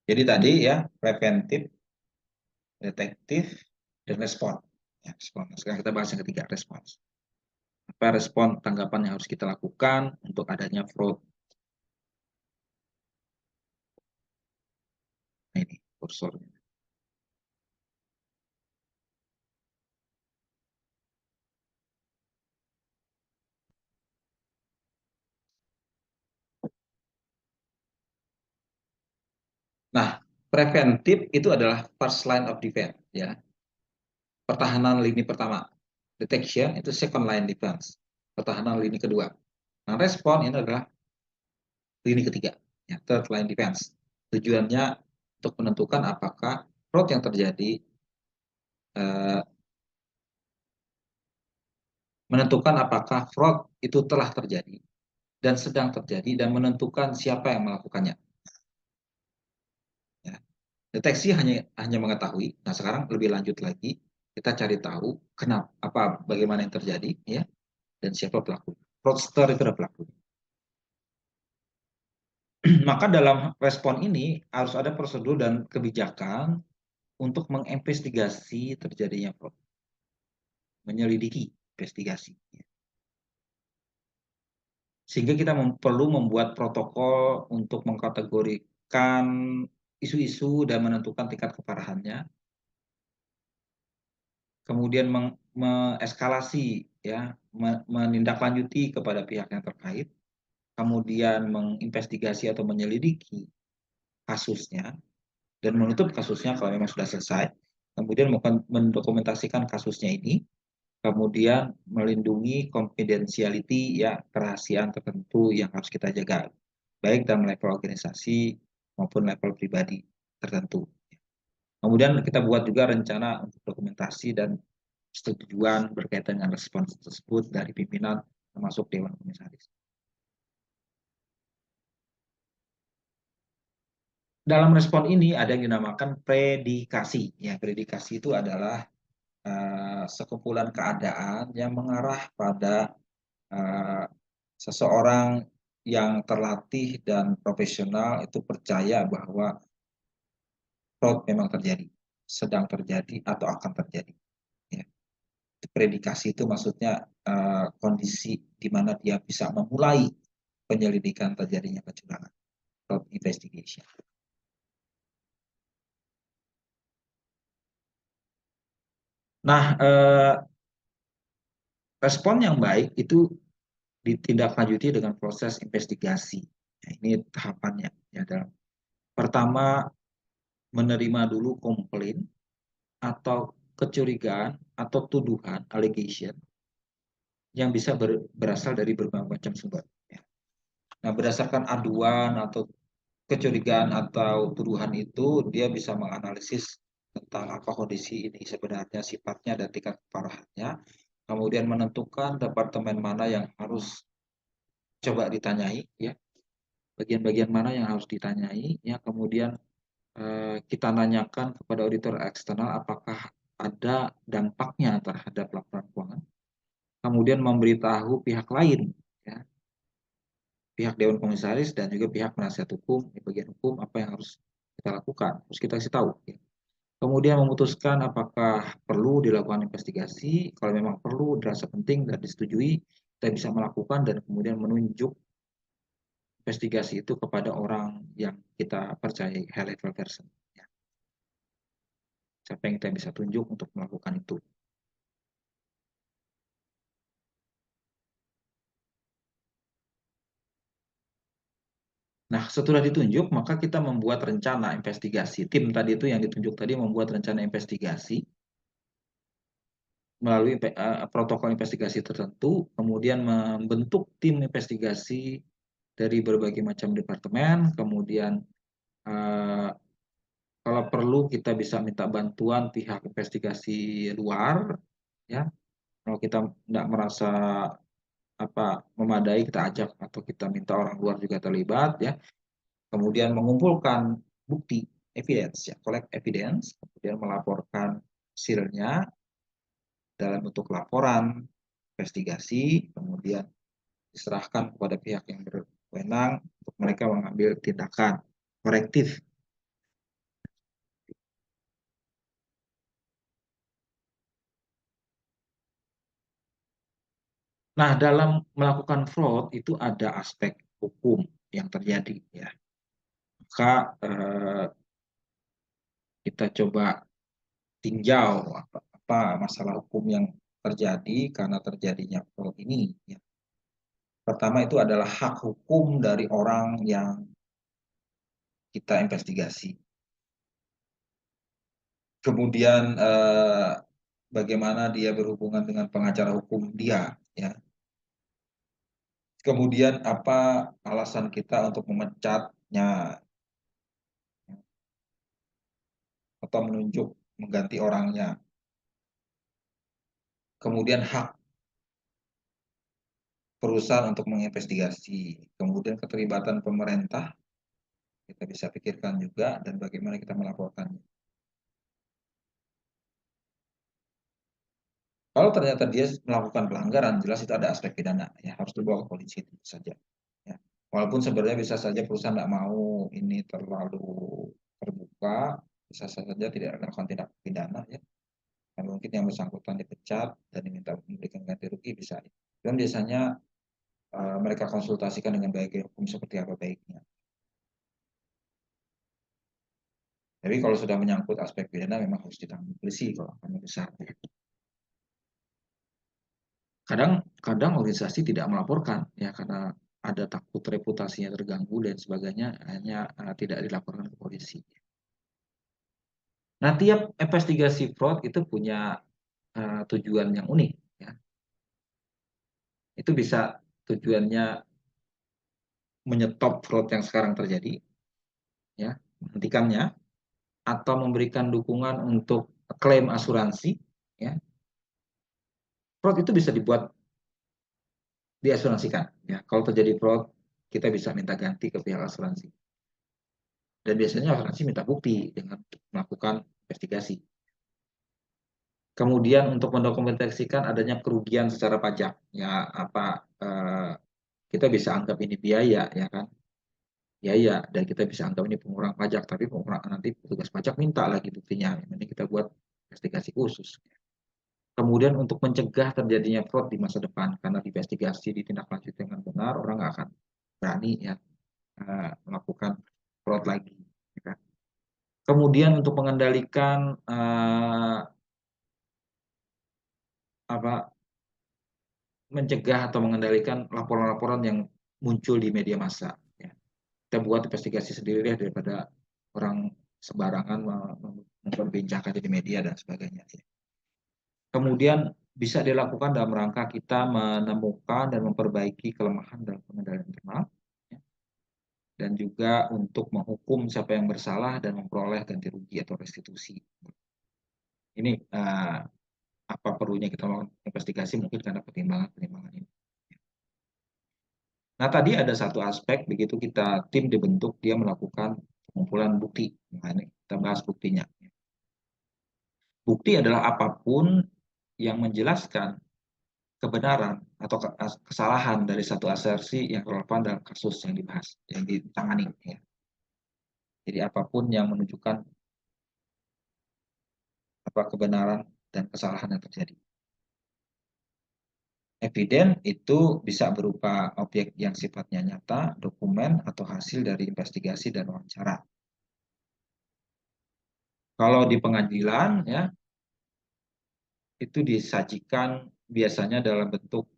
Jadi tadi ya, preventif, detektif, dan respon. Ya, respon. Sekarang kita bahas yang ketiga, respons. Apa respon tanggapan yang harus kita lakukan untuk adanya fraud? Nah, ini kursornya. Nah, preventif itu adalah first line of defense, ya. Pertahanan lini pertama. Detection itu second line defense. Pertahanan lini kedua. Nah, respon ini adalah lini ketiga, ya, third line defense. Tujuannya untuk menentukan apakah fraud yang terjadi, eh, menentukan apakah fraud itu telah terjadi dan sedang terjadi dan menentukan siapa yang melakukannya. Ya. Deteksi hanya mengetahui. Nah, sekarang lebih lanjut lagi, kita cari tahu kenapa, bagaimana yang terjadi, ya, dan siapa pelaku. Fraudster itu adalah pelaku. Maka dalam respon ini harus ada prosedur dan kebijakan untuk menginvestigasi terjadinya fraud, menyelidiki investigasi. Sehingga kita perlu membuat protokol untuk mengkategorikan isu-isu dan menentukan tingkat keparahannya, kemudian mengeskalasi, ya, menindaklanjuti kepada pihak yang terkait, kemudian menginvestigasi atau menyelidiki kasusnya dan menutup kasusnya kalau memang sudah selesai, kemudian mendokumentasikan kasusnya ini, kemudian melindungi confidentiality, ya, kerahasiaan tertentu yang harus kita jaga, baik dalam level organisasi maupun level pribadi tertentu. Kemudian kita buat juga rencana untuk dokumentasi dan persetujuan berkaitan dengan respons tersebut dari pimpinan termasuk Dewan Komisaris. Dalam respon ini ada yang dinamakan predikasi. Ya, predikasi itu adalah sekumpulan keadaan yang mengarah pada uh, seseorang yang terlatih dan profesional itu percaya bahwa fraud memang terjadi, sedang terjadi atau akan terjadi. Ya. Predikasi itu maksudnya kondisi di mana dia bisa memulai penyelidikan terjadinya kecurangan, fraud investigation. Nah, respon yang baik itu ditindaklanjuti dengan proses investigasi. Nah, ini tahapannya. Ya, dalam pertama, menerima dulu komplain atau kecurigaan atau tuduhan, allegation, yang bisa berasal dari berbagai macam sumber. Ya. Nah, berdasarkan aduan atau kecurigaan atau tuduhan itu, dia bisa menganalisis tentang apa kondisi ini sebenarnya, sifatnya dan tingkat keparahannya, kemudian menentukan departemen mana yang harus coba ditanyai, ya, bagian-bagian mana yang harus ditanyai, ya, kemudian kita nanyakan kepada auditor eksternal apakah ada dampaknya terhadap laporan keuangan, kemudian memberitahu pihak lain, ya, pihak Dewan Komisaris dan juga pihak penasihat hukum di bagian hukum apa yang harus kita lakukan, harus kita kasih tahu. Ya. Kemudian memutuskan apakah perlu dilakukan investigasi, kalau memang perlu, dirasa penting dan disetujui, kita bisa melakukan dan kemudian menunjuk investigasi itu kepada orang yang kita percayai, high level person. Ya. Siapa yang kita bisa tunjuk untuk melakukan itu. Nah, setelah ditunjuk, maka kita membuat rencana investigasi. Tim tadi itu yang ditunjuk tadi membuat rencana investigasi melalui protokol investigasi tertentu, kemudian membentuk tim investigasi dari berbagai macam departemen, kemudian eh, kalau perlu kita bisa minta bantuan pihak investigasi luar, ya. Kalau kita tidak merasa memadai, kita ajak atau kita minta orang luar juga terlibat, ya. Kemudian mengumpulkan bukti, evidence, ya, collect evidence, kemudian melaporkan hasilnya dalam bentuk laporan investigasi, kemudian diserahkan kepada pihak yang berwenang untuk mereka mengambil tindakan korektif Nah, dalam melakukan fraud itu ada aspek hukum yang terjadi ya. Maka kita coba tinjau apa masalah hukum yang terjadi karena terjadinya fraud ini ya. Pertama itu adalah hak hukum dari orang yang kita investigasi. Kemudian bagaimana dia berhubungan dengan pengacara hukum dia ya. Kemudian apa alasan kita untuk memecatnya atau menunjuk mengganti orangnya. Kemudian hak perusahaan untuk menginvestigasi. Kemudian keterlibatan pemerintah kita bisa pikirkan juga dan bagaimana kita melaporkannya. Kalau ternyata dia melakukan pelanggaran, jelas itu ada aspek pidana, ya harus dibawa ke polisi itu saja. Ya. Walaupun sebenarnya bisa saja perusahaan tidak mau ini terlalu terbuka, bisa saja tidak melakukan tindak pidana, ya. Dan mungkin yang bersangkutan dipecat dan diminta memberikan ganti rugi bisa. Dan biasanya mereka konsultasikan dengan baik hukum seperti apa baiknya. Tapi kalau sudah menyangkut aspek pidana memang harus ditanggung polisi kalau angkanya besar. Kadang organisasi tidak melaporkan ya karena ada takut reputasinya terganggu dan sebagainya hanya tidak dilaporkan ke polisi. Nah, tiap investigasi fraud itu punya tujuan yang unik ya. Itu bisa tujuannya menyetop fraud yang sekarang terjadi ya, menghentikannya atau memberikan dukungan untuk klaim asuransi ya. Fraud itu bisa dibuat diasuransikan ya. Kalau terjadi fraud kita bisa minta ganti ke pihak asuransi. Dan biasanya asuransi minta bukti dengan melakukan investigasi. Kemudian untuk mendokumentasikan adanya kerugian secara pajak, ya apa kita bisa anggap ini biaya, ya kan? Biaya dan kita bisa anggap ini pengurang pajak, tapi pengurang nanti petugas pajak minta lagi buktinya. Ini kita buat investigasi khusus. Kemudian untuk mencegah terjadinya fraud di masa depan, karena investigasi ditindaklanjuti dengan benar, orang nggak akan berani ya melakukan fraud lagi. Ya kan? Kemudian untuk mengendalikan apa mencegah atau mengendalikan laporan-laporan yang muncul di media massa. Ya. Kita buat investigasi sendiri ya daripada orang sembarangan memperbincangkan di media dan sebagainya. Ya. Kemudian bisa dilakukan dalam rangka kita menemukan dan memperbaiki kelemahan dalam pengendalian internal, ya. Dan juga untuk menghukum siapa yang bersalah dan memperoleh ganti rugi atau restitusi. Ini apa perlunya kita melakukan investigasi mungkin karena pertimbangan-pertimbangan ini. Nah, tadi ada satu aspek begitu kita tim dibentuk dia melakukan pengumpulan bukti. Nah, ini kita bahas buktinya. Bukti adalah apapun yang menjelaskan kebenaran atau kesalahan dari satu asersi yang relevan dalam kasus yang dibahas, yang ditangani. Ya. Jadi apapun yang menunjukkan apa kebenaran dan kesalahan yang terjadi. Eviden itu bisa berupa objek yang sifatnya nyata, dokumen, atau hasil dari investigasi dan wawancara. Kalau di pengadilan, ya itu disajikan biasanya dalam bentuk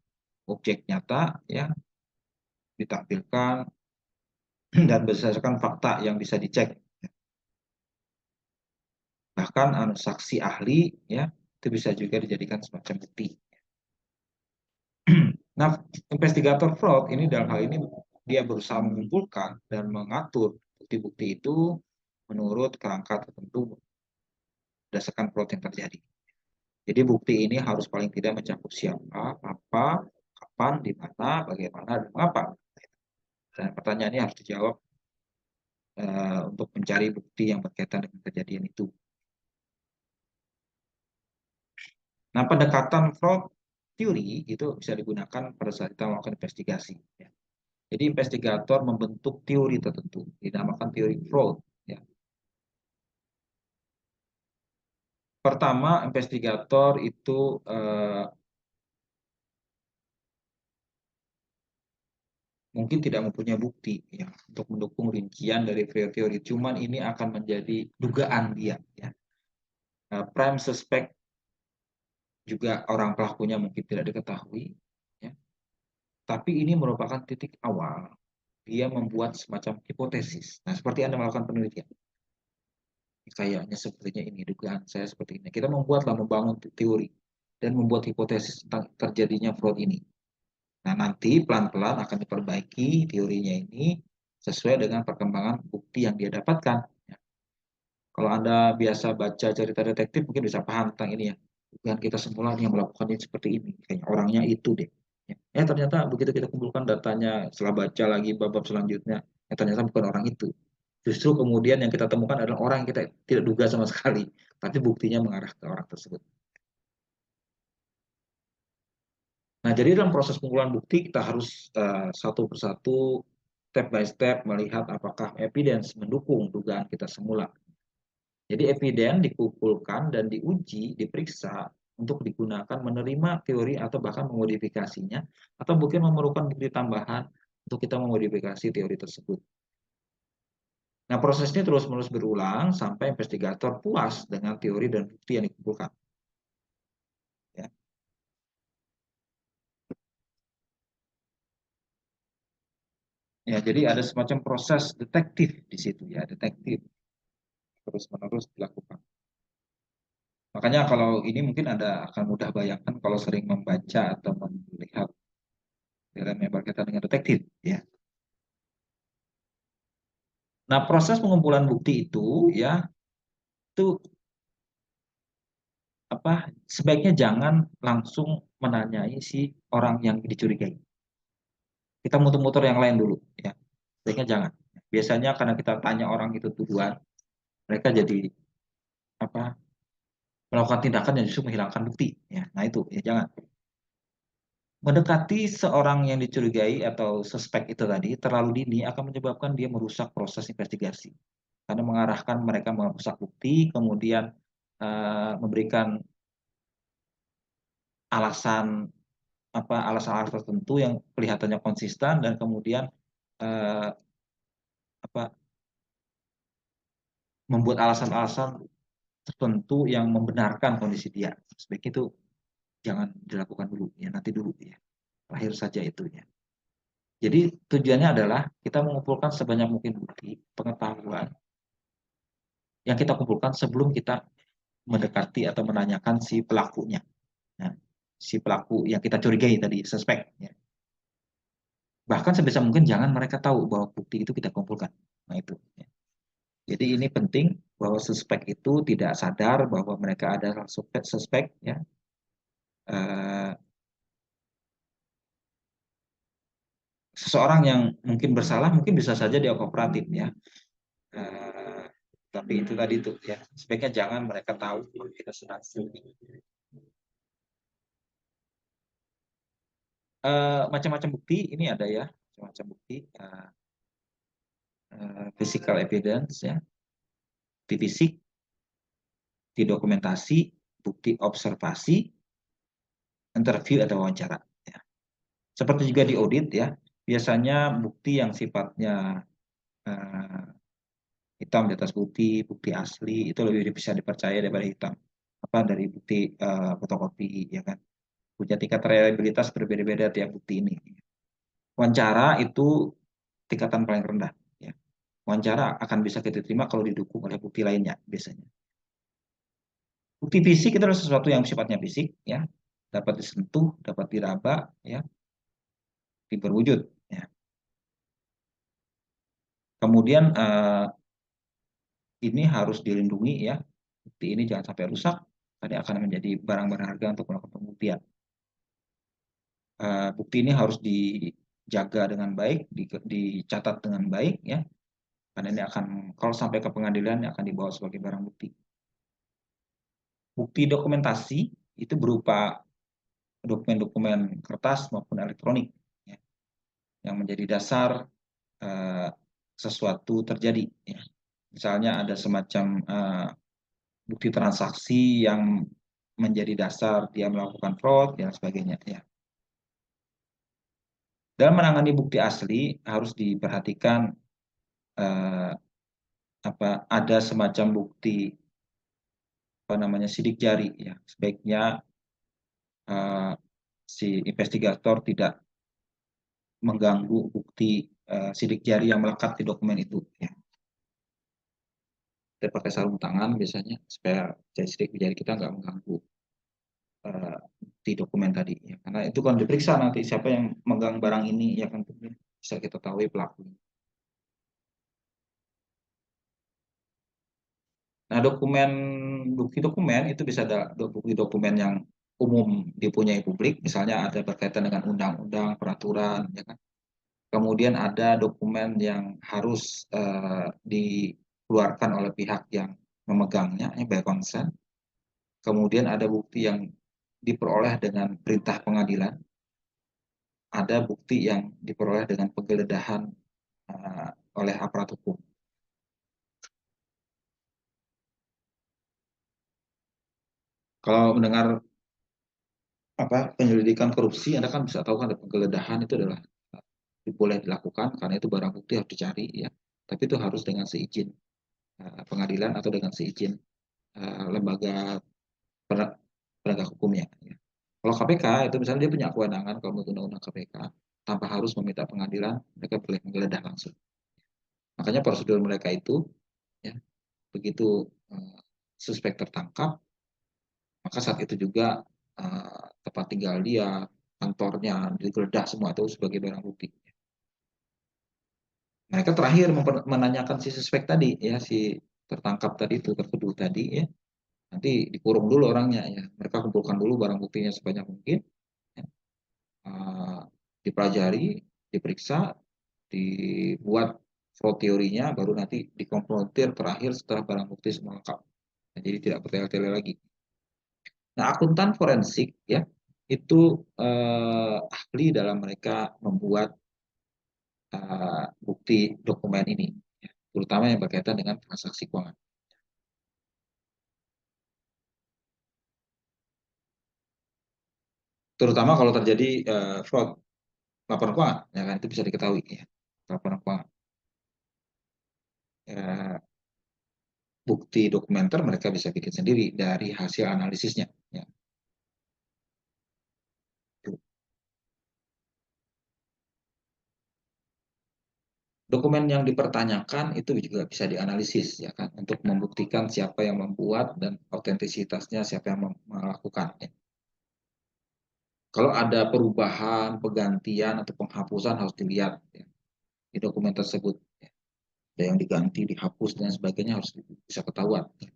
objek nyata, ya ditampilkan dan berdasarkan fakta yang bisa dicek. Bahkan saksi ahli, ya itu bisa juga dijadikan semacam bukti. Nah, investigator fraud ini dalam hal ini dia berusaha mengumpulkan dan mengatur bukti-bukti itu menurut kerangka tertentu berdasarkan fraud yang terjadi. Jadi bukti ini harus paling tidak mencakup siapa, apa, kapan, di mana, bagaimana, dan mengapa. Dan pertanyaan ini harus dijawab untuk mencari bukti yang berkaitan dengan kejadian itu. Nah, pendekatan fraud teori itu bisa digunakan pada saat kita melakukan investigasi. Ya. Jadi investigator membentuk teori tertentu, dinamakan teori fraud. Ya. Pertama, investigator itu mungkin tidak mempunyai bukti ya untuk mendukung rincian dari teori. Cuman ini akan menjadi dugaan dia ya. Prime suspect juga orang pelakunya mungkin tidak diketahui ya. Tapi ini merupakan titik awal dia membuat semacam hipotesis. Nah, seperti Anda melakukan penelitian. Kayaknya sepertinya ini dugaan saya seperti ini. Kita membuatlah membangun teori dan membuat hipotesis tentang terjadinya fraud ini. Nah, nanti pelan-pelan akan diperbaiki teorinya ini sesuai dengan perkembangan bukti yang dia dapatkan. Ya. Kalau Anda biasa baca cerita detektif, mungkin bisa paham tentang ini ya. Bukan kita semula yang melakukannya seperti ini. Kayaknya orangnya itu deh. Ya. Ternyata begitu kita kumpulkan datanya, setelah baca lagi bab-bab selanjutnya, ternyata bukan orang itu. Justru kemudian yang kita temukan adalah orang yang kita tidak duga sama sekali. Tapi buktinya mengarah ke orang tersebut. Nah, jadi dalam proses pengumpulan bukti kita harus satu persatu, step by step melihat apakah evidence mendukung dugaan kita semula. Jadi evidence dikumpulkan dan diuji, diperiksa untuk digunakan menerima teori atau bahkan memodifikasinya, atau mungkin memerlukan bukti tambahan untuk kita memodifikasi teori tersebut. Nah, prosesnya terus-menerus berulang sampai investigator puas dengan teori dan bukti yang dikumpulkan. Ya. Ya, jadi ada semacam proses detektif di situ ya, detektif terus-menerus dilakukan. Makanya kalau ini mungkin Anda akan mudah bayangkan kalau sering membaca atau melihat film yang berkaitan dengan detektif ya. Nah, proses pengumpulan bukti itu ya itu apa sebaiknya jangan langsung menanyai si orang yang dicurigai. Kita muter-muter yang lain dulu ya. Sebaiknya jangan. Biasanya karena kita tanya orang itu duluan, mereka jadi apa melakukan tindakan yang justru menghilangkan bukti ya. Nah, itu ya jangan. Mendekati seorang yang dicurigai atau suspek itu tadi terlalu dini akan menyebabkan dia merusak proses investigasi. Karena mengarahkan mereka merusak bukti, kemudian memberikan alasan alasan-alasan tertentu yang kelihatannya konsisten dan kemudian eh, apa membuat alasan-alasan tertentu yang membenarkan kondisi dia. Sebaiknya itu jangan dilakukan dulu ya, nanti dulu ya. Terakhir saja itu ya. Jadi tujuannya adalah kita mengumpulkan sebanyak mungkin bukti, pengetahuan yang kita kumpulkan sebelum kita mendekati atau menanyakan si pelakunya. Nah, si pelaku yang kita curigai tadi, suspek. Ya. Bahkan sebisa mungkin jangan mereka tahu bahwa bukti itu kita kumpulkan. Nah itu. Ya. Jadi ini penting bahwa suspek itu tidak sadar bahwa mereka adalah suspek. Ya. Eh, Seseorang yang mungkin bersalah mungkin bisa saja dia kooperatif ya. Eh, tapi itu tadi tuh ya. Sebaiknya jangan mereka tahu bahwa kita sedang studi. Macam-macam bukti ini ada ya, macam-macam bukti. Physical evidence ya, bukti fisik, bukti dokumentasi, bukti observasi, interview atau wawancara. Ya. Seperti juga di audit ya, biasanya bukti yang sifatnya uh, hitam di atas putih, bukti asli itu lebih bisa dipercaya daripada hitam apa dari bukti fotokopi ya kan. Punya tingkat reliabilitas berbeda-beda tiap bukti ini. Wawancara itu tingkatan paling rendah. Ya. Wawancara akan bisa kita terima kalau didukung oleh bukti lainnya biasanya. Bukti fisik itu adalah sesuatu yang sifatnya fisik, ya, dapat disentuh, dapat diraba, ya, diperwujud. Ya. Kemudian ini harus dilindungi, ya, bukti ini jangan sampai rusak, tadi akan menjadi barang berharga untuk melakukan pembuktian. Bukti ini harus dijaga dengan baik, dicatat dengan baik, ya, karena ini akan kalau sampai ke pengadilan ini akan dibawa sebagai barang bukti. Bukti dokumentasi itu berupa dokumen-dokumen kertas maupun elektronik ya, yang menjadi dasar sesuatu terjadi. Ya. Misalnya ada semacam bukti transaksi yang menjadi dasar dia melakukan fraud dan sebagainya. Ya. Dalam menangani bukti asli harus diperhatikan eh, ada semacam bukti sidik jari ya. Sebaiknya eh, si investigator tidak mengganggu bukti sidik jari yang melekat di dokumen itu ya. Kita pakai sarung tangan biasanya supaya sidik jari kita nggak mengganggu di dokumen tadi ya. Karena itu kan diperiksa nanti siapa yang megang barang ini ya kan bisa kita tahu pelaku. Nah, bukti dokumen itu bisa ada bukti dokumen yang umum dipunyai publik, misalnya ada berkaitan dengan undang-undang, peraturan, ya kan. Kemudian ada dokumen yang harus dikeluarkan oleh pihak yang memegangnya, ya, by consent. Kemudian ada bukti yang diperoleh dengan perintah pengadilan, ada bukti yang diperoleh dengan penggeledahan oleh aparat hukum. Kalau mendengar penyelidikan korupsi, Anda kan bisa tahu kan ada penggeledahan itu adalah boleh dilakukan karena itu barang bukti harus dicari ya. Tapi itu harus dengan seizin pengadilan atau dengan seizin lembaga penegak hukumnya. Ya. Kalau KPK itu misalnya dia punya kewenangan kalau menurut undang-undang KPK tanpa harus meminta pengadilan mereka boleh menggeledah langsung. Makanya prosedur mereka itu ya begitu suspek tertangkap maka saat itu juga tempat tinggal dia kantornya digeledah semua itu sebagai barang bukti. Mereka terakhir menanyakan si suspek tadi ya si tertangkap tadi itu tertuduh tadi ya nanti dikurung dulu orangnya ya mereka kumpulkan dulu barang buktinya sebanyak mungkin ya. Dipelajari diperiksa dibuat fraud teorinya baru nanti dikonfrontir terakhir setelah barang bukti semua lengkap nah, jadi tidak bertele-tele lagi. Nah akuntan forensik ya itu ahli dalam mereka membuat bukti dokumen ini ya, terutama yang berkaitan dengan transaksi keuangan. Terutama kalau terjadi fraud laporan keuangan, ya kan itu bisa diketahui ya. Laporan keuangan. Ya, bukti dokumenter mereka bisa bikin sendiri dari hasil analisisnya. Ya. Dokumen yang dipertanyakan itu juga bisa dianalisis ya kan untuk membuktikan siapa yang membuat dan autentisitasnya siapa yang melakukan. Ya. Kalau ada perubahan, penggantian atau penghapusan harus dilihat ya, di dokumen tersebut. Ya. Ada yang diganti, dihapus dan sebagainya harus bisa ketahuan. Ya.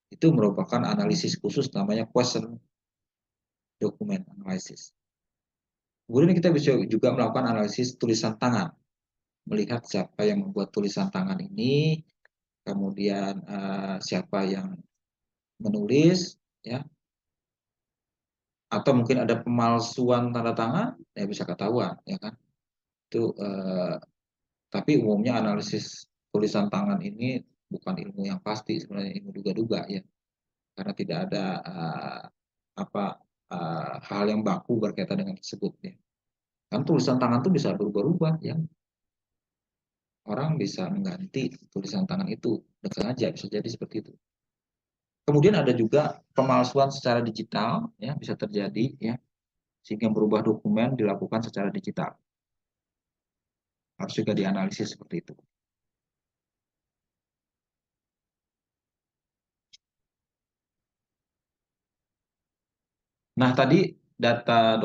Itu merupakan analisis khusus namanya question document analysis. Kemudian kita bisa juga melakukan analisis tulisan tangan, melihat siapa yang membuat tulisan tangan ini, kemudian siapa yang menulis, ya, atau mungkin ada pemalsuan tanda tangan, ya bisa ketahuan, ya kan? Itu, tapi umumnya analisis tulisan tangan ini bukan ilmu yang pasti, sebenarnya ilmu duga-duga, ya, karena tidak ada apa hal yang baku berkaitan dengan tersebut, ya. Kan tulisan tangan itu bisa berubah-ubah, ya. Orang bisa mengganti tulisan tangan itu dengan sengaja bisa jadi seperti itu. Kemudian ada juga pemalsuan secara digital ya bisa terjadi ya sehingga berubah dokumen dilakukan secara digital. Harus juga dianalisis seperti itu. Nah, tadi data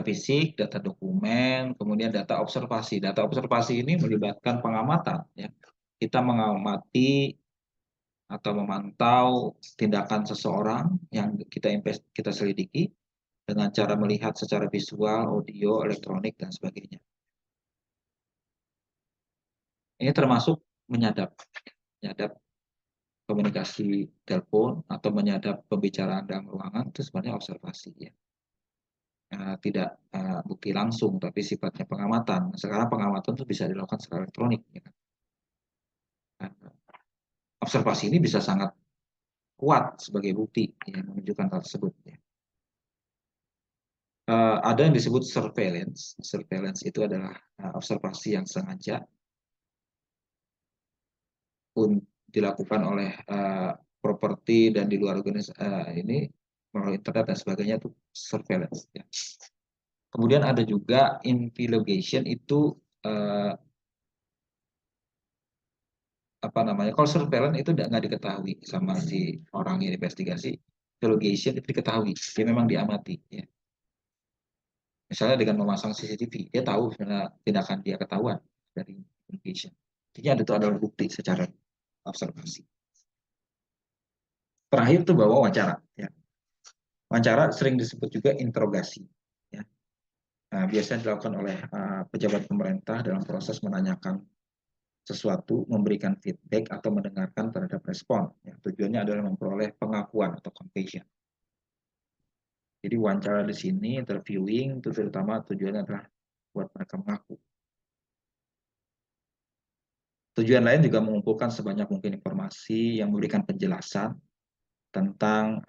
fisik, data dokumen, kemudian data observasi. Data observasi ini melibatkan pengamatan ya. Kita mengamati atau memantau tindakan seseorang yang kita selidiki dengan cara melihat secara visual, audio, elektronik, dan sebagainya. Ini termasuk menyadap, menyadap komunikasi telepon atau menyadap pembicaraan dalam ruangan itu sebenarnya observasi ya. Tidak bukti langsung, tapi sifatnya pengamatan. Sekarang pengamatan itu bisa dilakukan secara elektronik. Ya. Observasi ini bisa sangat kuat sebagai bukti yang menunjukkan hal tersebut. Ya. Ada yang disebut surveillance. Surveillance itu adalah observasi yang sengaja dilakukan oleh properti dan di luar organisasi ini melalui internet dan sebagainya, itu surveillance. Ya. Kemudian ada juga investigation, itu apa namanya? Kalau surveillance itu nggak diketahui sama si orang yang investigasi. Investigation itu diketahui, dia memang diamati. Ya. Misalnya dengan memasang CCTV, dia tahu sebenarnya tindakan dia ketahuan dari investigation. Jadi itu adalah bukti secara observasi. Terakhir itu bahwa wawancara. Ya. Wawancara sering disebut juga interogasi. Ya. Nah, biasanya dilakukan oleh pejabat pemerintah dalam proses menanyakan sesuatu, memberikan feedback atau mendengarkan terhadap respon. Ya, tujuannya adalah memperoleh pengakuan atau confession. Jadi wawancara di sini, interviewing, itu terutama tujuannya adalah buat mereka mengaku. Tujuan lain juga mengumpulkan sebanyak mungkin informasi yang memberikan penjelasan tentang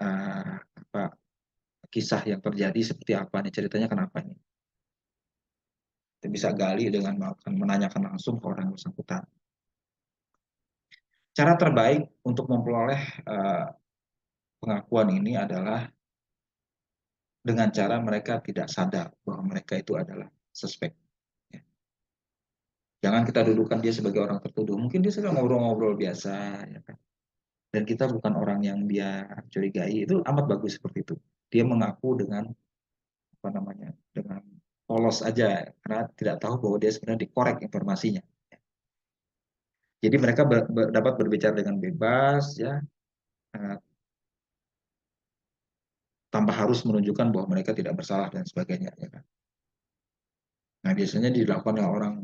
kisah yang terjadi seperti apa nih, ceritanya kenapa nih. Kita bisa gali dengan menanyakan langsung ke orang yang bersangkutan. Cara terbaik untuk memperoleh pengakuan ini adalah dengan cara mereka tidak sadar bahwa mereka itu adalah suspek. Ya. Jangan kita dudukan dia sebagai orang tertuduh. Mungkin dia sedang ngobrol-ngobrol biasa, ya kan? Dan kita bukan orang yang dia curigai. Itu amat bagus seperti itu. Dia mengaku dengan apa namanya, dengan polos aja, karena tidak tahu bahwa dia sebenarnya dikorek informasinya. Jadi mereka dapat berbicara dengan bebas, ya, tanpa harus menunjukkan bahwa mereka tidak bersalah dan sebagainya. Ya kan? Nah, biasanya dilakukan oleh orang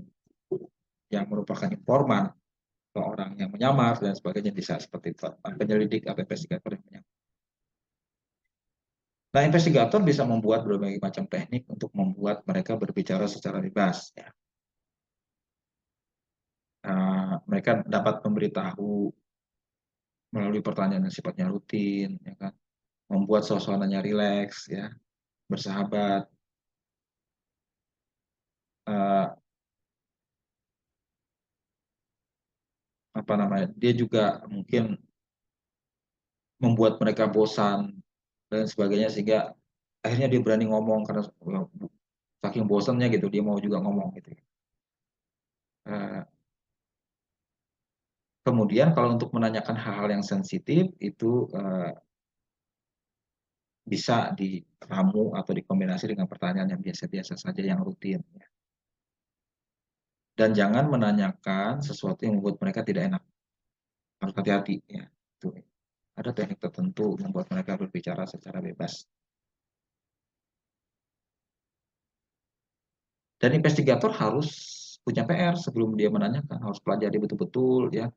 yang merupakan informan, atau orang yang menyamar dan sebagainya, bisa seperti itu. Penyelidik atau investigator yang menyamar. Nah, investigator bisa membuat berbagai macam teknik untuk membuat mereka berbicara secara bebas. Ya. Mereka dapat memberitahu melalui pertanyaan yang sifatnya rutin, ya kan? Membuat suasananya rileks, ya, bersahabat. Uh, Apa namanya? Dia juga mungkin membuat mereka bosan dan sebagainya, sehingga akhirnya dia berani ngomong karena saking bosannya gitu, dia mau juga ngomong gitu. Kemudian kalau untuk menanyakan hal-hal yang sensitif itu bisa diramu atau dikombinasi dengan pertanyaan yang biasa-biasa saja, yang rutin. Dan jangan menanyakan sesuatu yang membuat mereka tidak enak. Harus hati-hati, ya. Itu ada teknik tertentu membuat mereka berbicara secara bebas. Dan investigator harus punya PR sebelum dia menanyakan, harus pelajari betul-betul, ya,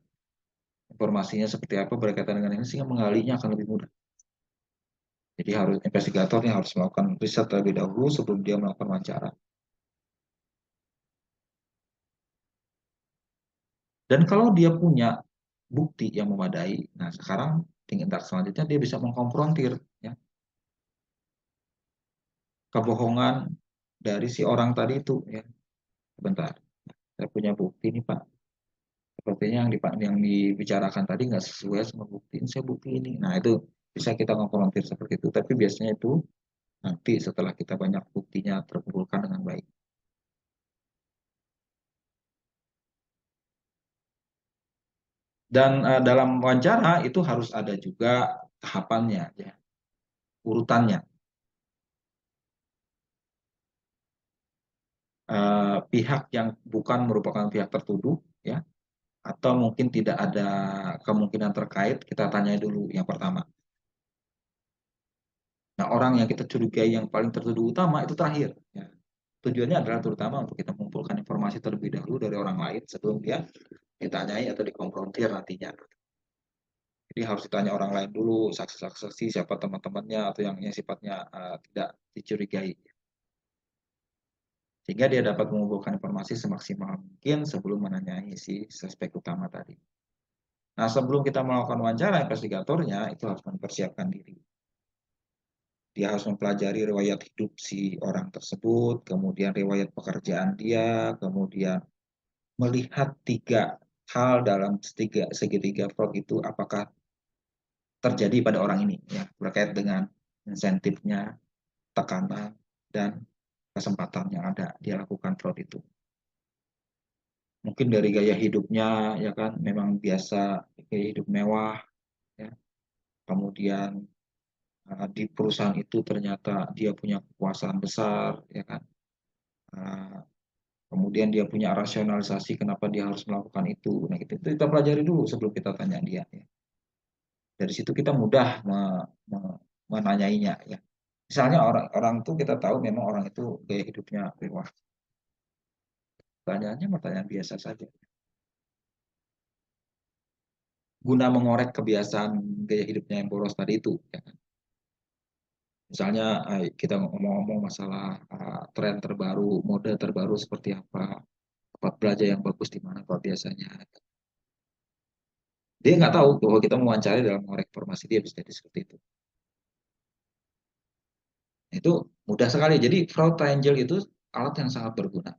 informasinya seperti apa berkaitan dengan ini, sehingga menggalinya akan lebih mudah. Jadi harus investigatornya harus melakukan riset terlebih dahulu sebelum dia melakukan wawancara. Dan kalau dia punya bukti yang memadai, nah sekarang tingkat selanjutnya dia bisa mengkonfrontir, ya, kebohongan dari si orang tadi itu. Ya, sebentar, saya punya bukti nih Pak. Sepertinya yang dibicarakan tadi nggak sesuai sama bukti. Saya bukti ini. Nah itu bisa kita konfrontir seperti itu. Tapi biasanya itu nanti setelah kita banyak buktinya terkumpulkan dengan baik. Dan dalam wawancara itu harus ada juga tahapannya, ya, urutannya. Pihak yang bukan merupakan pihak tertuduh, ya, atau mungkin tidak ada kemungkinan terkait, kita tanya dulu yang pertama. Nah, orang yang kita curigai yang paling tertuduh utama itu terakhir. Ya. Tujuannya adalah terutama untuk kita mengumpulkan informasi terlebih dahulu dari orang lain sebelum dia ditanyai atau dikonfrontir nantinya. Jadi harus ditanya orang lain dulu, saksi-saksi, siapa teman-temannya atau yang sifatnya tidak dicurigai. Sehingga dia dapat mengumpulkan informasi semaksimal mungkin sebelum menanyai si suspek utama tadi. Nah, sebelum kita melakukan wawancara, investigatornya itu harus mempersiapkan diri. Dia harus mempelajari riwayat hidup si orang tersebut, kemudian riwayat pekerjaan dia, kemudian melihat 3 hal dalam segitiga fraud itu apakah terjadi pada orang ini, ya, terkait dengan insentifnya, tekanan, dan kesempatan yang ada dia lakukan fraud itu. Mungkin dari gaya hidupnya, ya kan, memang biasa gaya hidup mewah, ya. Kemudian di perusahaan itu ternyata dia punya kekuasaan besar, ya kan. Uh, Kemudian dia punya rasionalisasi kenapa dia harus melakukan itu. Nah, itu kita pelajari dulu sebelum kita tanya dia. Ya. Dari situ kita mudah menanyainya. Ya. Misalnya orang itu kita tahu memang orang itu gaya hidupnya mewah. Pertanyaannya pertanyaan biasa saja. Guna mengorek kebiasaan gaya hidupnya yang boros tadi itu. Ya. Misalnya kita ngomong-ngomong masalah tren terbaru, mode terbaru seperti apa, tempat belajar yang bagus di mana Pak biasanya. Dia nggak tahu bahwa kita mewawancari dalam mengorek informasi dia bisa jadi seperti itu. Itu mudah sekali. Jadi fraud triangle itu alat yang sangat berguna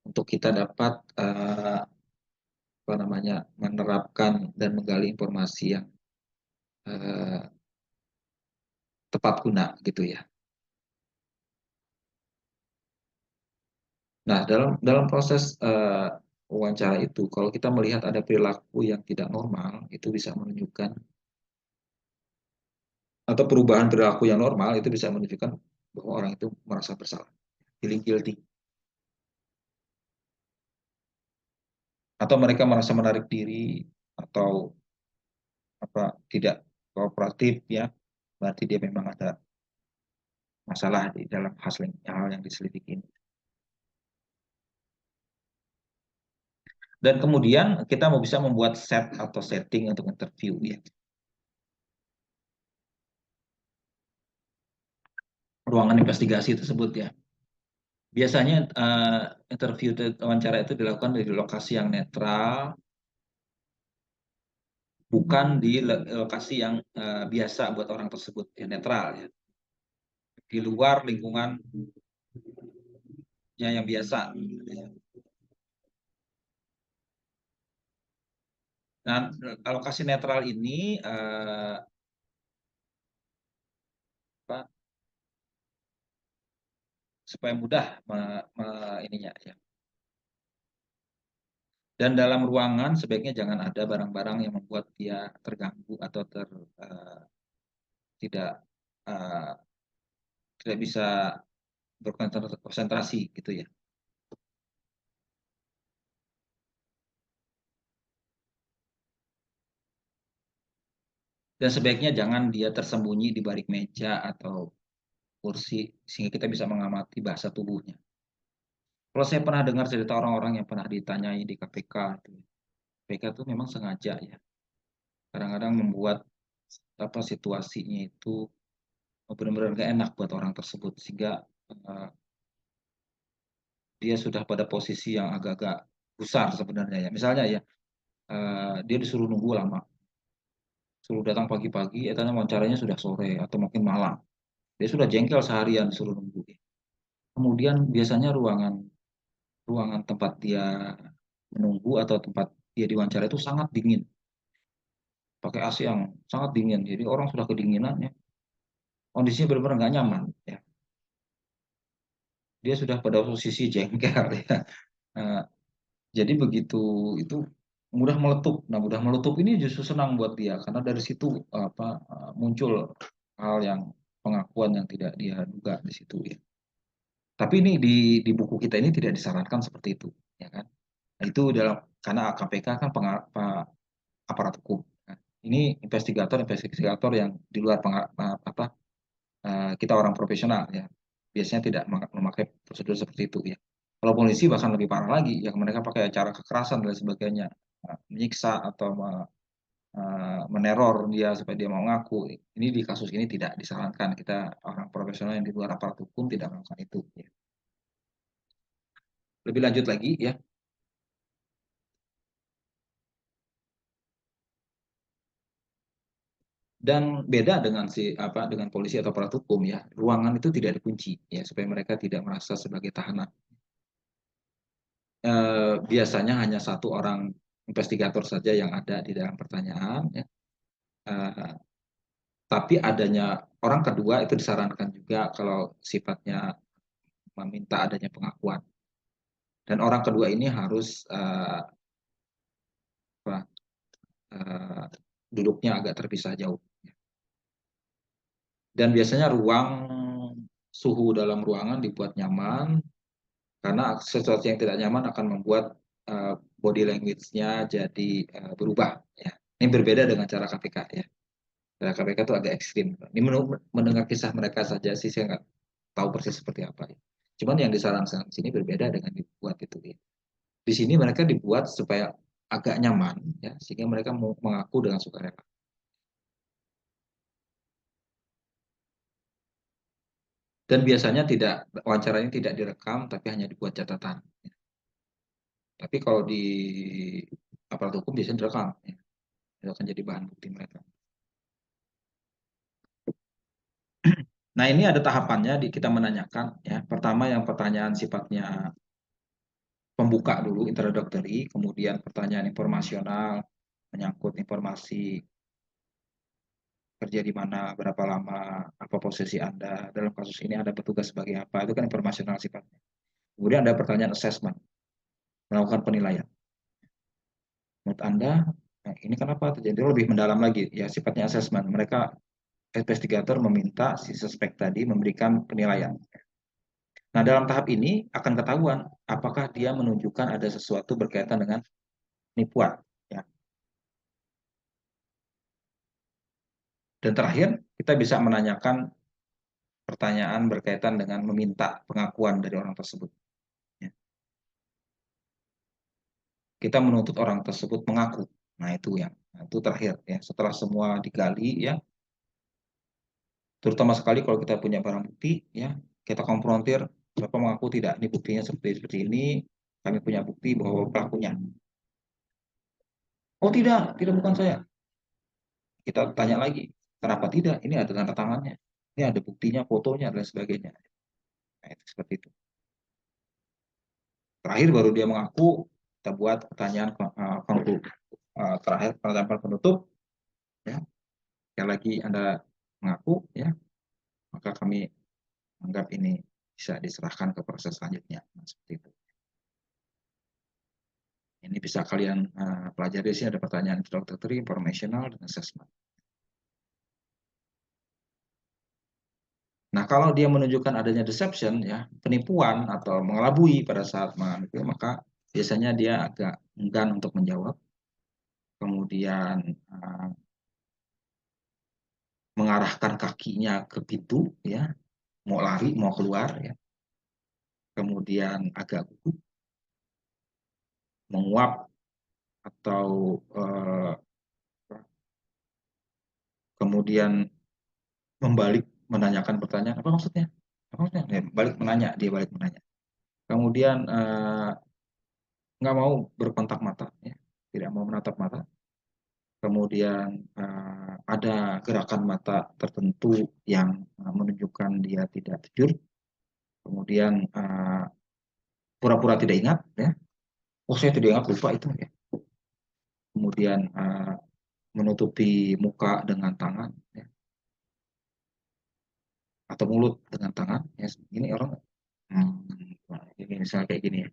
untuk kita dapat apa namanya menerapkan dan menggali informasi yang uh, tepat guna gitu ya. Nah, dalam proses wawancara itu, kalau kita melihat ada perilaku yang tidak normal, itu bisa menunjukkan atau perubahan perilaku yang normal itu bisa menunjukkan bahwa orang itu merasa bersalah, feeling guilty, atau mereka merasa menarik diri atau apa tidak kooperatif ya, berarti dia memang ada masalah di dalam hal yang diselidiki ini. Dan kemudian kita mau bisa membuat set atau setting untuk interview ya. Ruangan investigasi tersebut ya. Biasanya interview wawancara itu dilakukan di lokasi yang netral, bukan di lokasi yang biasa buat orang tersebut, ya netral ya. Di luar lingkungannya yang biasa. Ya. Nah, lokasi netral ini apa, supaya mudah ininya ya. Dan dalam ruangan sebaiknya jangan ada barang-barang yang membuat dia terganggu atau tidak uh, tidak bisa berkonsentrasi gitu ya. Dan sebaiknya jangan dia tersembunyi di balik meja atau kursi sehingga kita bisa mengamati bahasa tubuhnya. Kalau saya pernah dengar cerita orang-orang yang pernah ditanyai di KPK, KPK itu memang sengaja ya, kadang-kadang membuat apa situasinya itu benar-benar gak enak buat orang tersebut sehingga uh, dia sudah pada posisi yang agak-agak besar sebenarnya ya. Misalnya ya, dia disuruh nunggu lama, suruh datang pagi-pagi, etanya wawancaranya sudah sore atau mungkin malam. Dia sudah jengkel seharian disuruh nunggu. Kemudian biasanya ruangan ruangan tempat dia menunggu atau tempat dia diwawancara itu sangat dingin, pakai AC yang sangat dingin. Jadi orang sudah kedinginan ya, kondisinya benar-benar nggak nyaman. Ya. Dia sudah pada posisi jengkel ya. Nah, jadi begitu itu mudah meletup. Nah, mudah meletup ini justru senang buat dia karena dari situ apa muncul hal yang pengakuan yang tidak dia duga di situ ya. Tapi ini di buku kita ini tidak disarankan seperti itu, ya kan? Nah, itu dalam karena KPK kan aparat hukum. Kan. Ini investigator yang di luar apa kita orang profesional ya. Biasanya tidak memakai prosedur seperti itu ya. Kalau polisi bahkan lebih parah lagi, ya mereka pakai cara kekerasan dan sebagainya, menyiksa atau meneror dia supaya dia mau ngaku. Ini di kasus ini tidak disarankan. Kita orang profesional yang di luar aparat hukum tidak melakukan itu. Ya. Lebih lanjut lagi ya, Dan beda dengan dengan polisi atau aparat hukum ya, ruangan itu tidak dikunci ya supaya mereka tidak merasa sebagai tahanan. Biasanya hanya satu orang investigator saja yang ada di dalam pertanyaan ya. Eh, tapi adanya orang kedua itu disarankan juga kalau sifatnya meminta adanya pengakuan. Dan orang kedua ini harus apa, eh, duduknya agak terpisah jauh. Dan biasanya suhu dalam ruangan dibuat nyaman, karena sesuatu yang tidak nyaman akan membuat body language-nya jadi berubah. Ya. Ini berbeda dengan cara KPK ya. Cara KPK itu agak ekstrim. Ini mendengar kisah mereka saja sih saya nggak tahu persis seperti apa. Ya. Cuman yang disarankan sini berbeda dengan dibuat itu. Ya. Di sini mereka dibuat supaya agak nyaman, ya, sehingga mereka mau mengaku dengan sukarela. Dan biasanya wawancara ini tidak direkam, tapi hanya dibuat catatan. Tapi kalau di aparat hukum biasanya direkam, ya. Itu akan jadi bahan bukti mereka. Nah ini ada tahapannya kita menanyakan. Ya. Pertama yang pertanyaan sifatnya pembuka dulu, introductory, kemudian pertanyaan informasional, menyangkut informasi kerja di mana, berapa lama, apa posisi Anda, dalam kasus ini Anda bertugas sebagai apa, itu kan informasional sifatnya. Kemudian ada pertanyaan assessment, melakukan penilaian. Menurut Anda, ini kenapa terjadi? Lebih mendalam lagi, ya sifatnya assessment. Mereka, investigator meminta si suspek tadi memberikan penilaian. Nah, dalam tahap ini akan ketahuan apakah dia menunjukkan ada sesuatu berkaitan dengan penipuan. Ya. Dan terakhir, kita bisa menanyakan pertanyaan berkaitan dengan meminta pengakuan dari orang tersebut. Ya. Kita menuntut orang tersebut mengaku. Nah, itu terakhir ya. Setelah semua digali ya, terutama sekali kalau kita punya barang bukti ya, kita konfrontir, Bapak mengaku tidak, ini buktinya seperti ini, kami punya bukti bahwa pelakunya. Oh tidak bukan saya. Kita tanya lagi, kenapa tidak? Ini ada tanda tangannya, ini ada buktinya, fotonya dan sebagainya. Nah, itu seperti itu. Terakhir baru dia mengaku, kita buat pertanyaan terakhir, pertanyaan penutup. Ya, sekali lagi Anda mengaku, ya, maka kami anggap ini bisa diserahkan ke proses selanjutnya. Nah, seperti itu. Ini bisa kalian pelajari, sih ada pertanyaan introductory, informational, dan assessment. Nah, kalau dia menunjukkan adanya deception, ya, penipuan atau mengelabui pada saat itu, maka biasanya dia agak enggan untuk menjawab. Kemudian mengarahkan kakinya ke pintu, ya, mau lari, mau keluar, ya. Kemudian agak gugup, menguap atau kemudian membalik menanyakan pertanyaan, apa maksudnya? Apa maksudnya? Ya, dia balik menanya. Kemudian nggak mau berkontak mata, ya, tidak mau menatap mata. Kemudian ada gerakan mata tertentu yang menunjukkan dia tidak jujur. Kemudian pura-pura tidak ingat, ya. Oh saya tidak ingat, lupa itu, ya. Kemudian menutupi muka dengan tangan, ya, atau mulut dengan tangan. Ya. Ini orang ini misalnya kayak gini ya,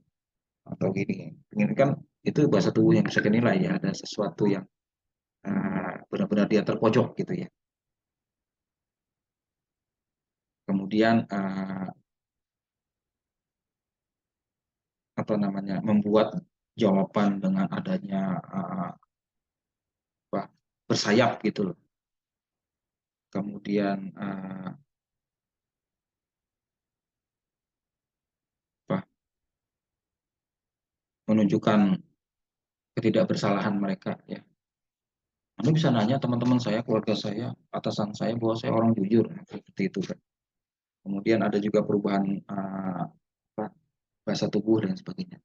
atau gini. Ini kan itu bahasa tubuh yang bisa dinilai ya, ada sesuatu yang benar-benar dia terpojok gitu ya. Kemudian apa namanya, membuat jawaban dengan adanya apa, bersayap gitu loh. Kemudian apa, menunjukkan ketidakbersalahan mereka ya. Anda bisa nanya teman-teman saya, keluarga saya, atasan saya bahwa saya orang jujur, seperti itu kan. Kemudian ada juga perubahan apa, bahasa tubuh dan sebagainya.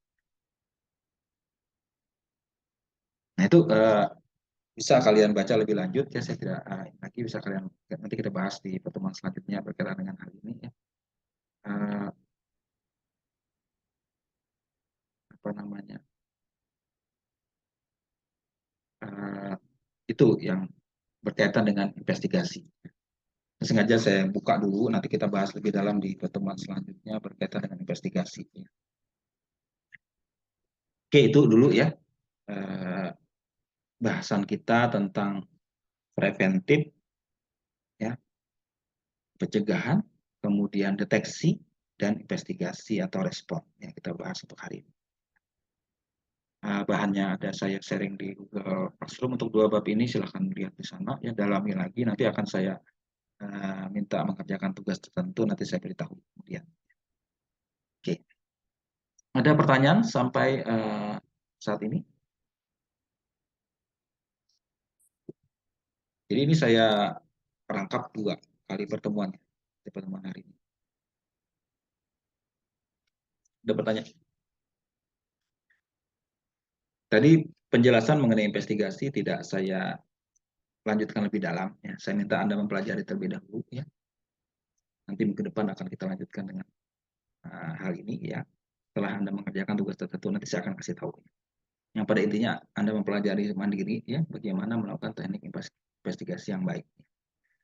Nah itu bisa kalian baca lebih lanjut ya, saya tidak lagi, bisa kalian nanti kita bahas di pertemuan selanjutnya berkaitan dengan hal ini ya. Apa namanya, itu yang berkaitan dengan investigasi. Sengaja saya buka dulu, nanti kita bahas lebih dalam di pertemuan selanjutnya berkaitan dengan investigasi. Oke, itu dulu ya bahasan kita tentang preventif, ya, pencegahan, kemudian deteksi, dan investigasi atau respon yang kita bahas untuk hari ini. Bahannya ada saya sharing di Google Classroom untuk 2 bab ini, silahkan lihat di sana ya, dalami lagi, nanti akan saya minta mengerjakan tugas tertentu, nanti saya beritahu kemudian. Oke, ada pertanyaan sampai saat ini? Jadi ini saya rangkap 2 kali pertemuan di pertemuan hari ini. Ada pertanyaan? Tadi penjelasan mengenai investigasi tidak saya lanjutkan lebih dalam ya. Saya minta Anda mempelajari terlebih dahulu ya. Nanti ke depan akan kita lanjutkan dengan hal ini ya. Setelah Anda mengerjakan tugas tertentu, nanti saya akan kasih tahu. Yang pada intinya Anda mempelajari mandiri ya, bagaimana melakukan teknik investigasi yang baik.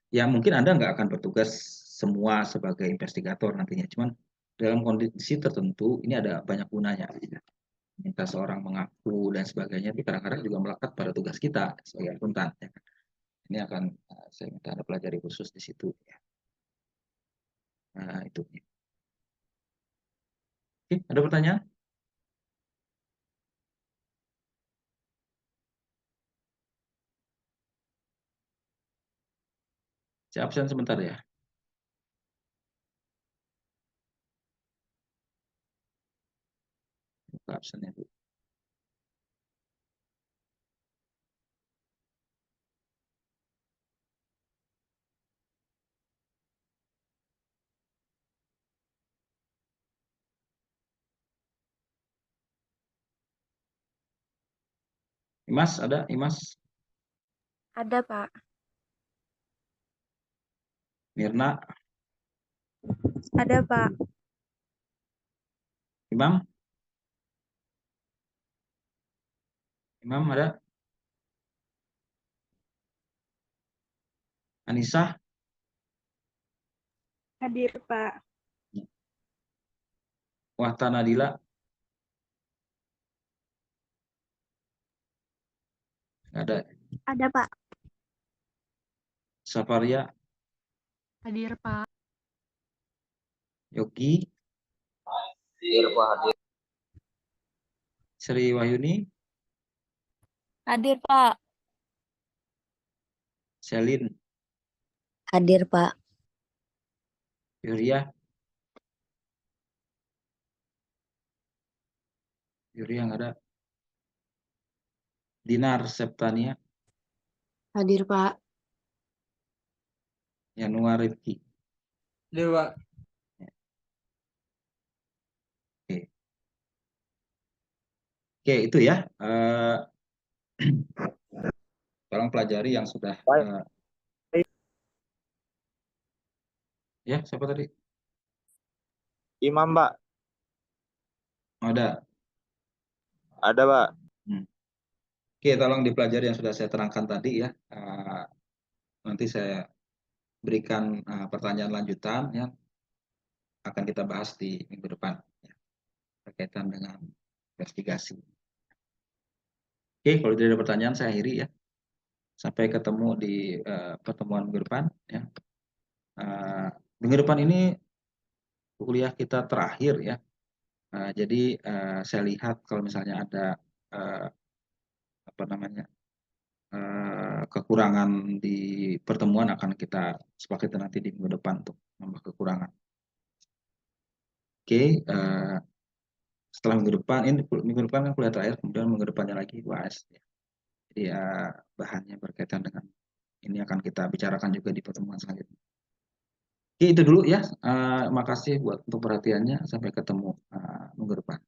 Ya mungkin Anda nggak akan bertugas semua sebagai investigator nantinya, cuman dalam kondisi tertentu ini ada banyak gunanya. Minta seorang mengaku dan sebagainya, itu kadang-kadang juga melekat pada tugas kita sebagai akuntan. Ya. Ini akan saya minta Anda pelajari khusus di situ. Ya. Nah, itu. Oke, ada pertanyaan? Saya absen sebentar ya. Buka absennya dulu. Imas, ada? Imas? Ada, Pak. Mirna? Ada, Pak. Imam? Imam ada? Anissa? Hadir, Pak. Wahta Nadila? Nggak ada. Ada, Pak. Safaria? Hadir, Pak. Yogi? Hadir, Pak. Hadir. Sri Wahyuni? Hadir, Pak. Selin? Hadir, Pak. Yuria? Yuria nggak ada. Dinar Septania? Hadir, Pak. Yanuar Rifki? Hadir, Pak. Oke. Oke, itu ya. Tolong pelajari yang sudah. Ya, siapa tadi? Imam, Pak. Ada. Ada, Pak. Oke, tolong dipelajari yang sudah saya terangkan tadi ya. Nanti saya berikan pertanyaan lanjutan yang akan kita bahas di minggu depan ya, berkaitan dengan investigasi. Oke, kalau tidak ada pertanyaan saya akhiri ya. Sampai ketemu di pertemuan minggu depan ya. Minggu depan ini kuliah kita terakhir ya. Jadi saya lihat kalau misalnya ada apa namanya kekurangan di pertemuan akan kita sepakati nanti di minggu depan untuk nambah kekurangan. Oke, setelah minggu depan ini minggu depan kan kuliah terakhir, kemudian minggu depannya lagi UAS. Ya. Jadi bahannya berkaitan dengan ini akan kita bicarakan juga di pertemuan selanjutnya. Oke, itu dulu ya. Makasih untuk perhatiannya. Sampai ketemu minggu depan.